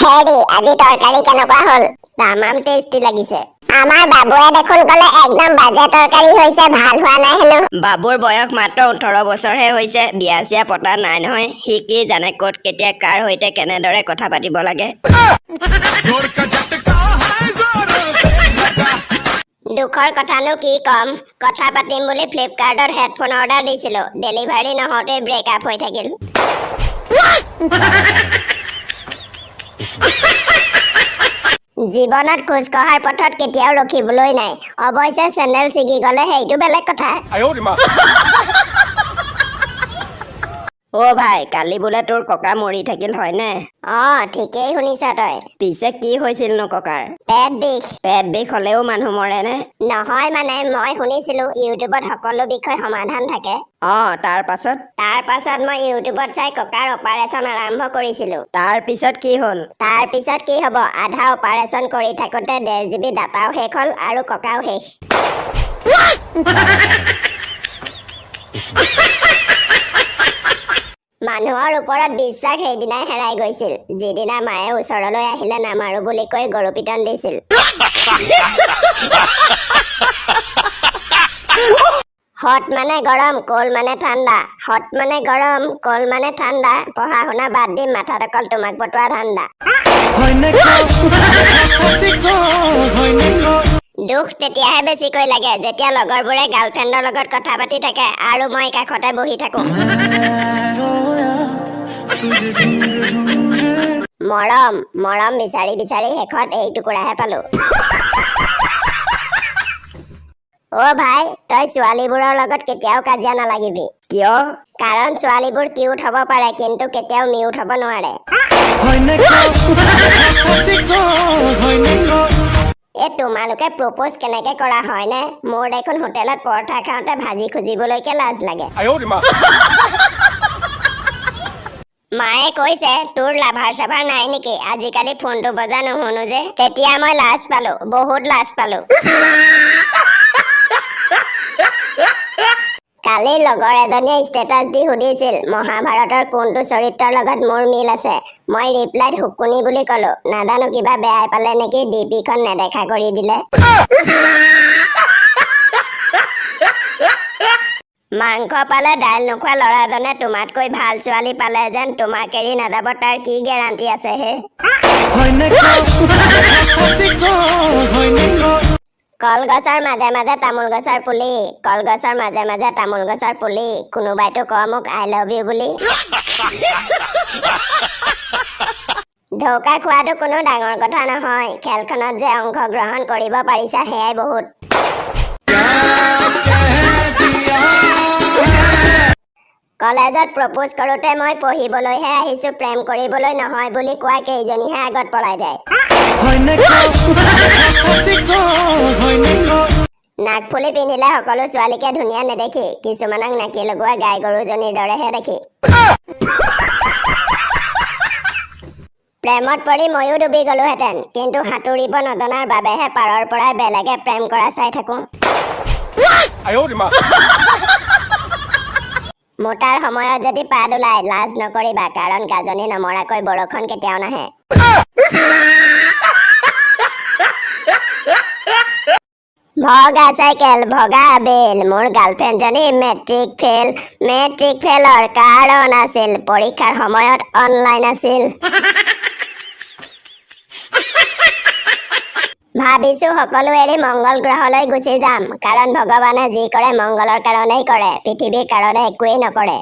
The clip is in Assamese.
হেৰি আজি তৰকাৰী কেনেকুৱা হ'ল? তামাম টেষ্টি লাগিছে। আমাৰ বাবুৱে দেখোন ক'লে একদম বাজে তৰকাৰী হৈছে, ভাল হোৱা নাই হেনো। বাবুৰ বয়স মাত্ৰ 18 বছৰহে হৈছে, বিয়া চিয়া পতা নাই নহয়। সি কি জানে ক'ত কেতিয়া কাৰ সৈতে কেনেদৰে কথা পাতিব লাগে। দুখৰ কথানো কি কম, কথা পাতিম বুলি ফ্লিপকাৰ্টত হেডফোন অৰ্ডাৰ দিছিলো, ডেলিভাৰী নহওঁতে ব্ৰেকআপ হৈ থাকিল। জীৱনত খোজ কঢ়াৰ পথত কেতিয়াও ৰখিবলৈ নাই। অৱশ্যে চেণ্ডেল ছিগি গ'লে সেইটো বেলেগ কথা। অ ভাই, কালি বোলে তোৰ ককা মৰি থাকিল হয়নে? ঠিকেই শুনিছ তই। পিছে কি হৈছিলনো ককাৰ? পেট বিষ। পেট বিষ হলেও মানুহ মৰে নে? নহয় মানে মই শুনিছিলো ইউটিউবত সকলো বিষয় সমাধান থাকে। তাৰ পাছত মই ইউটিউবত চাই ককাৰ অপাৰেচন আৰম্ভ কৰিছিলো। তাৰ পিছত কি হ'ল? তাৰ পিছত কি হ'ব, আধা অপাৰেচন কৰি থাকোতে 1.5 GB ডাটাও শেষ হ'ল আৰু ককাও শেষ। মানুহৰ ওপৰত বিশ্বাস সেইদিনাই হেৰাই গৈছিল, যিদিনা মায়ে ওচৰলৈ আহিলে নামাৰো বুলি কৈ গৰু পিটন দিছিল। হট মানে গৰম, কোল মানে ঠাণ্ডা। হট মানে গৰম, কোল মানে ঠাণ্ডা। পঢ়া শুনা বাদ দি মাথাত অকল তোমাক পটোৱা ধান্দা। দুখ তেতিয়াহে বেছিকৈ লাগে যেতিয়া লগৰবোৰে গাৰ্লফ্ৰেণ্ডৰ লগত কথা পাতি থাকে আৰু মই কাষতে বহি থাকো। মৰম মৰম বিচাৰি বিচাৰি শেষত এই টুকুৰাহে পালো। অ ভাই, তই ছোৱালীবোৰৰ লগত কেতিয়াও কাজিয়া নালাগিবি। কিয়? কাৰণ ছোৱালীবোৰ কিউট হ'ব পাৰে কিন্তু কেতিয়াও মিউট হ'ব নোৱাৰে। তোমালোকে প্ৰপ'জ কেনেকে কৰা হয়নে? মোৰ দেখোন হোটেলত পৰঠা খাওঁতে ভাজি খুজিবলৈকে লাজ লাগে। মায়ে কৈছে তোৰ লাভাৰ চাভাৰ নাই নেকি, আজিকালি ফোনটো বজা নুশুনো যে। তেতিয়া মই লাজ পালো, বহুত লাজ পালো। কালি লগৰ এজনীয়ে ষ্টেটাছ দি সুধিছিল মহাভাৰতৰ কোনটো চৰিত্ৰৰ লগত মোৰ মিল আছে। মই ৰিপ্লাইত হুকুনি বুলি ক'লো। নাজানো কিবা বেয়াই পালে নেকি, ডিপিখন নেদেখা কৰি দিলে। মাংস পালে দাইল নোখোৱা ল'ৰাজনে তোমাতকৈ ভাল ছোৱালী পালে যেন তোমাক এৰি নাযাব, তাৰ কি গেৰাণ্টি আছে হে? কলগছৰ মাজে মাজে তামোল গছৰ পুলি, কলগছৰ মাজে মাজে তামোল গছৰ পুলি, কোনোবাইতো কয় মোক আই লাভ ইউ বুলি। ধৌকা খোৱাটো কোনো ডাঙৰ কথা নহয়, খেলখনত যে অংশগ্ৰহণ কৰিব পাৰিছা সেয়াই বহুত। কলেজত প্ৰপ'জ কৰোঁতে মই পঢ়িবলৈহে আহিছো, প্ৰেম কৰিবলৈ নহয় বুলি কোৱা কেইজনীহে আগত পলাই যায়। নাকফুলি পিন্ধিলে সকলো ছোৱালীকে ধুনীয়া নেদেখি, কিছুমানক নাকি লগোৱা গাই গৰুজনীৰ দৰেহে দেখি। প্ৰেমত পৰি ময়ো ডুবি গলোহেঁতেন, কিন্তু সাঁতুৰিব নজনাৰ বাবেহে পাৰৰ পৰাই বেলেগে প্ৰেম কৰা চাই থাকো। মোটাৰ সময়ত যদি পাত ওলাই লাজ নকৰিবা, কাৰণ গাজনি নমৰাকৈ বৰষুণ কেতিয়াও নাহে। ভগা চাইকেল ভগা বেল, মোৰ গাৰ্লফ্ৰেণ্ডজনী মেট্ৰিক ফেলৰ কাৰণ আছিল পৰীক্ষাৰ সময়ত অনলাইন আছিল। ভাবিছো সকলো এৰি মংগল গ্ৰহলৈ গুচি যাম, কাৰণ ভগৱানে যি কৰে মংগলৰ কাৰণেই কৰে, পৃথিৱীৰ কাৰণে একোৱেই নকৰে।